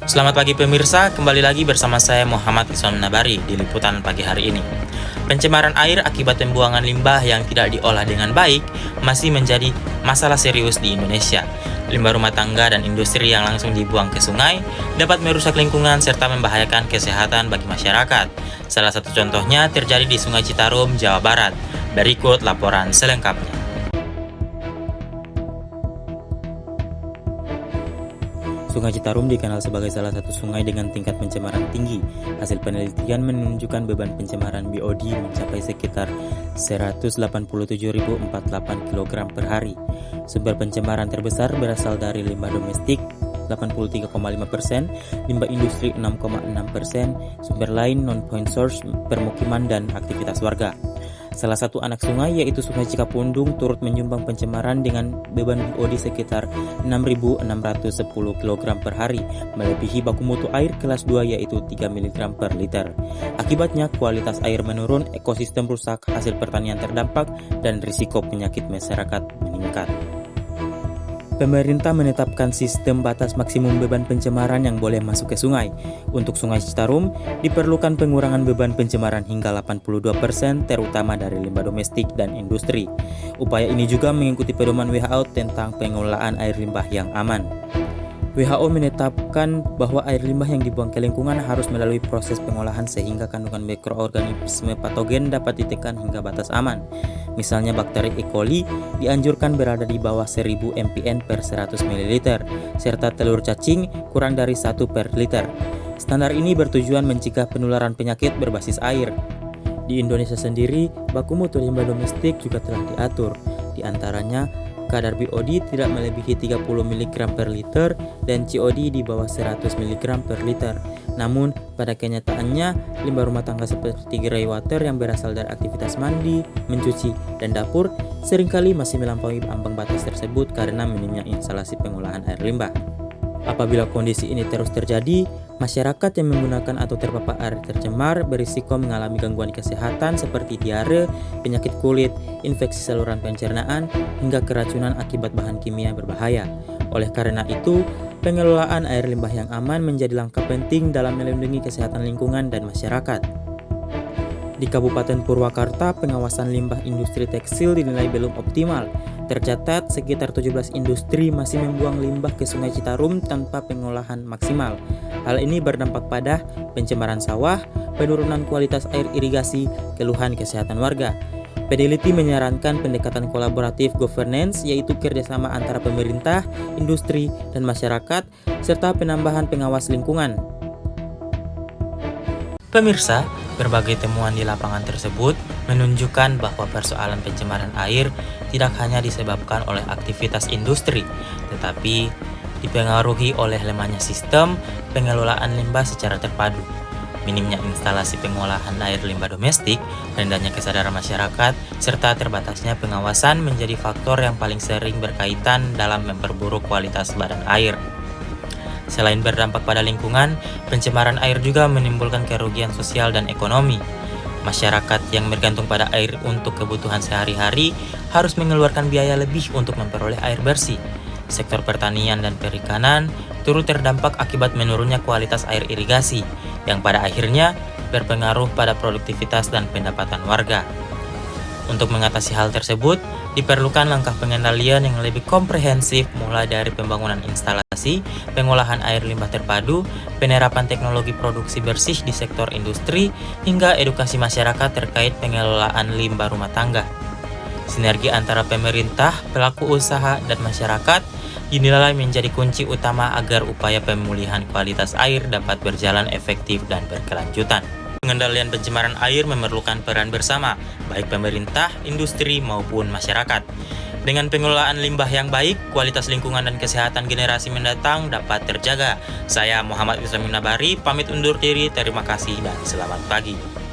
Selamat pagi pemirsa, kembali lagi bersama saya Muhammad Islam Nabari di Liputan Pagi hari ini. Pencemaran air akibat pembuangan limbah yang tidak diolah dengan baik masih menjadi masalah serius di Indonesia. Limbah rumah tangga dan industri yang langsung dibuang ke sungai dapat merusak lingkungan serta membahayakan kesehatan bagi masyarakat. Salah satu contohnya terjadi di Sungai Citarum, Jawa Barat. Berikut laporan selengkapnya. Sungai Citarum dikenal sebagai salah satu sungai dengan tingkat pencemaran tinggi. Hasil penelitian menunjukkan beban pencemaran BOD mencapai sekitar 187.048 kg per hari. Sumber pencemaran terbesar berasal dari limbah domestik 83,5%, limbah industri 6,6%, sumber lain non-point source, permukiman, dan aktivitas warga. Salah satu anak sungai yaitu Sungai Cikapundung turut menyumbang pencemaran dengan beban BOD sekitar 6.610 kg per hari, melebihi baku mutu air kelas 2 yaitu 3 mg per liter. Akibatnya kualitas air menurun, ekosistem rusak, hasil pertanian terdampak, dan risiko penyakit masyarakat meningkat. Pemerintah menetapkan sistem batas maksimum beban pencemaran yang boleh masuk ke sungai. Untuk Sungai Citarum, diperlukan pengurangan beban pencemaran hingga 82%, terutama dari limbah domestik dan industri. Upaya ini juga mengikuti pedoman WHO tentang pengelolaan air limbah yang aman. WHO menetapkan bahwa air limbah yang dibuang ke lingkungan harus melalui proses pengolahan sehingga kandungan mikroorganisme patogen dapat ditekan hingga batas aman. Misalnya bakteri E. coli dianjurkan berada di bawah 1000 mpn per 100 ml, serta telur cacing kurang dari 1 per liter. Standar ini bertujuan mencegah penularan penyakit berbasis air. Di Indonesia sendiri, baku mutu limbah domestik juga telah diatur. Di antaranya, kadar BOD tidak melebihi 30 mg per liter dan COD di bawah 100 mg per liter. Namun, pada kenyataannya, limbah rumah tangga seperti grey water yang berasal dari aktivitas mandi, mencuci, dan dapur seringkali masih melampaui ambang batas tersebut karena minimnya instalasi pengolahan air limbah. Apabila kondisi ini terus terjadi, masyarakat yang menggunakan atau terpapar air tercemar berisiko mengalami gangguan kesehatan seperti diare, penyakit kulit, infeksi saluran pencernaan, hingga keracunan akibat bahan kimia berbahaya. Oleh karena itu, pengelolaan air limbah yang aman menjadi langkah penting dalam melindungi kesehatan lingkungan dan masyarakat. Di Kabupaten Purwakarta, pengawasan limbah industri tekstil dinilai belum optimal. Tercatat sekitar 17 industri masih membuang limbah ke Sungai Citarum tanpa pengolahan maksimal. Hal ini berdampak pada pencemaran sawah, penurunan kualitas air irigasi, keluhan kesehatan warga. Peneliti menyarankan pendekatan kolaboratif governance, yaitu kerjasama antara pemerintah, industri, dan masyarakat, serta penambahan pengawas lingkungan. Pemirsa, berbagai temuan di lapangan tersebut menunjukkan bahwa persoalan pencemaran air tidak hanya disebabkan oleh aktivitas industri, tetapi dipengaruhi oleh lemahnya sistem pengelolaan limbah secara terpadu. Minimnya instalasi pengolahan air limbah domestik, rendahnya kesadaran masyarakat, serta terbatasnya pengawasan menjadi faktor yang paling sering berkaitan dalam memperburuk kualitas badan air. Selain berdampak pada lingkungan, pencemaran air juga menimbulkan kerugian sosial dan ekonomi. Masyarakat yang bergantung pada air untuk kebutuhan sehari-hari harus mengeluarkan biaya lebih untuk memperoleh air bersih. Sektor pertanian dan perikanan turut terdampak akibat menurunnya kualitas air irigasi, yang pada akhirnya berpengaruh pada produktivitas dan pendapatan warga. Untuk mengatasi hal tersebut, diperlukan langkah pengendalian yang lebih komprehensif mulai dari pembangunan instalasi, pengolahan air limbah terpadu, penerapan teknologi produksi bersih di sektor industri, hingga edukasi masyarakat terkait pengelolaan limbah rumah tangga. Sinergi antara pemerintah, pelaku usaha, dan masyarakat dinilai menjadi kunci utama agar upaya pemulihan kualitas air dapat berjalan efektif dan berkelanjutan. Pengendalian pencemaran air memerlukan peran bersama, baik pemerintah, industri, maupun masyarakat. Dengan pengelolaan limbah yang baik, kualitas lingkungan dan kesehatan generasi mendatang dapat terjaga. Saya Muhammad Islam Nabari, pamit undur diri, terima kasih dan selamat pagi.